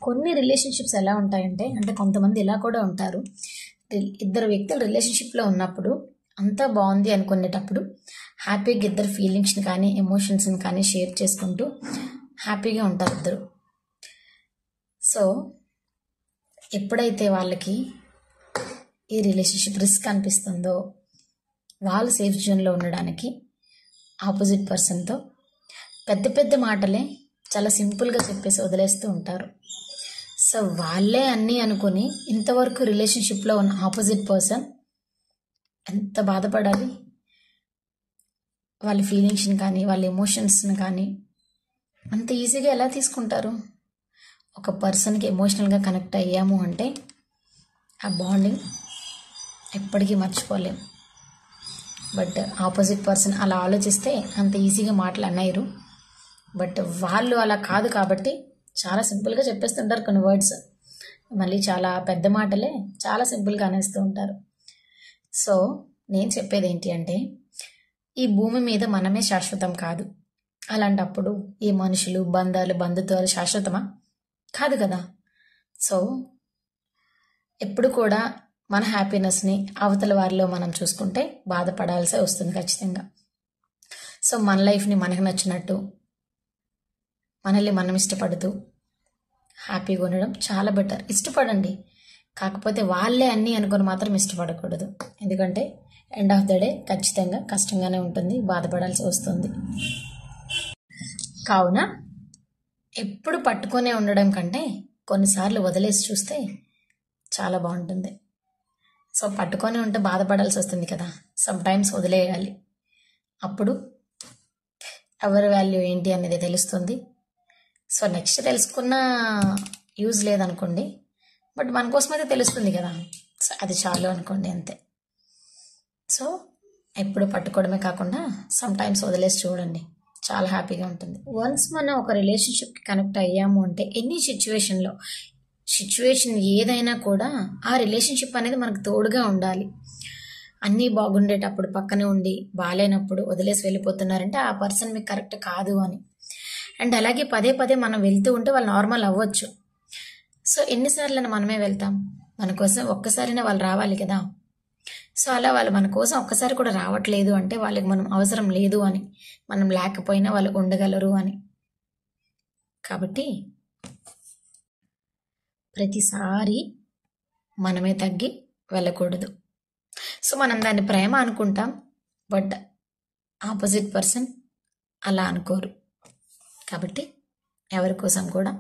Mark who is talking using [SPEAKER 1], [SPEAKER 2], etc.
[SPEAKER 1] కొన్ని రిలేషన్షిప్స్ ఎలా ఉంటాయంటే, అంటే కొంతమంది ఇలా కూడా ఉంటారు. ఇద్దరు వ్యక్తులు రిలేషన్షిప్లో ఉన్నప్పుడు అంతా బాగుంది అనుకునేటప్పుడు హ్యాపీగా ఇద్దరు ఫీలింగ్స్ని కానీ ఎమోషన్స్ని కానీ షేర్ చేసుకుంటూ హ్యాపీగా ఉంటారు ఇద్దరు. సో ఎప్పుడైతే వాళ్ళకి ఈ రిలేషన్షిప్ రిస్క్ అనిపిస్తుందో, వాళ్ళు సేఫ్ జోన్లో ఉండడానికి ఆపోజిట్ పర్సన్తో పెద్ద పెద్ద మాటలే చాలా సింపుల్గా చెప్పేసి వదిలేస్తూ ఉంటారు. సో వాళ్ళే అన్నీ అనుకుని ఇంతవరకు రిలేషన్షిప్లో ఉన్న ఆపోజిట్ పర్సన్ ఎంత బాధపడాలి. వాళ్ళ ఫీలింగ్స్ని కానీ వాళ్ళ ఎమోషన్స్ని కానీ అంత ఈజీగా ఎలా తీసుకుంటారు? ఒక పర్సన్కి ఎమోషనల్గా కనెక్ట్ అయ్యాము అంటే ఆ బాండింగ్ ఎప్పటికీ మర్చిపోలేము. బట్ ఆపోజిట్ పర్సన్ అలా ఆలోచిస్తే అంత ఈజీగా మాటలు అన్నయ్యరు. బట్ వాళ్ళు అలా కాదు కాబట్టి చాలా సింపుల్గా చెప్పేస్తుంటారు కొన్ని వర్డ్స్. మళ్ళీ చాలా పెద్ద మాటలే చాలా సింపుల్గా అనేస్తూ ఉంటారు. సో నేను చెప్పేది ఏంటి అంటే, ఈ భూమి మీద మనమే శాశ్వతం కాదు. అలాంటప్పుడు ఈ మనుషులు, బంధాలు, బంధుత్వాలు శాశ్వతమా? కాదు కదా. సో ఎప్పుడు కూడా మన హ్యాపీనెస్ని అవతల వారిలో మనం చూసుకుంటే బాధపడాల్సి వస్తుంది ఖచ్చితంగా. సో మన లైఫ్ని మనకు నచ్చినట్టు, మనల్ని మనం ఇష్టపడుతూ హ్యాపీగా ఉండడం చాలా బెటర్. ఇష్టపడండి, కాకపోతే వాళ్ళే అన్నీ అనుకుని మాత్రం ఇష్టపడకూడదు. ఎందుకంటే ఎండ్ ఆఫ్ ద డే ఖచ్చితంగా కష్టంగానే ఉంటుంది, బాధపడాల్సి వస్తుంది. కావున ఎప్పుడు పట్టుకొనే ఉండడం కంటే కొన్నిసార్లు వదిలేసి చూస్తే చాలా బాగుంటుంది. సో పట్టుకొని ఉంటే బాధపడాల్సి వస్తుంది కదా, సమ్ టైమ్స్ వదిలేయాలి. అప్పుడు ఎవరి వాల్యూ ఏంటి అనేది తెలుస్తుంది. సో నెక్స్ట్ తెలుసుకున్న యూజ్ లేదనుకోండి, బట్ మన కోసం అయితే తెలుస్తుంది కదా, సో అది చాలు అనుకోండి, అంతే. సో ఎప్పుడు పట్టుకోవడమే కాకుండా సమ్ టైమ్స్ వదిలేసి చూడండి, చాలా హ్యాపీగా ఉంటుంది. వన్స్ మనం ఒక రిలేషన్షిప్కి కనెక్ట్ అయ్యాము అంటే ఎనీ సిచ్యువేషన్ ఏదైనా కూడా ఆ రిలేషన్షిప్ అనేది మనకు తోడుగా ఉండాలి. అన్నీ బాగుండేటప్పుడు పక్కనే ఉండి బాగాలేనప్పుడు వదిలేసి వెళ్ళిపోతున్నారంటే ఆ పర్సన్ మీకు కరెక్ట్ కాదు అని. అండ్ అలాగే పదే పదే మనం వెళ్తూ ఉంటే వాళ్ళు నార్మల్ అవ్వచ్చు. సో ఎన్నిసార్లు మనమే వెళ్తాం? మన కోసం ఒక్కసారైనా వాళ్ళు రావాలి కదా. సో అలా వాళ్ళు మన కోసం ఒక్కసారి కూడా రావట్లేదు అంటే వాళ్ళకి మనం అవసరం లేదు అని, మనం లేకపోయినా వాళ్ళు ఉండగలరు అని. కాబట్టి ప్రతిసారి మనమే తగ్గి వెళ్ళకూడదు. సో మనం దాన్ని ప్రేమ అనుకుంటాం, బట్ ఆపోజిట్ పర్సన్ అలా అనుకోరు. కాబట్టి ఎవరి కోసం కూడా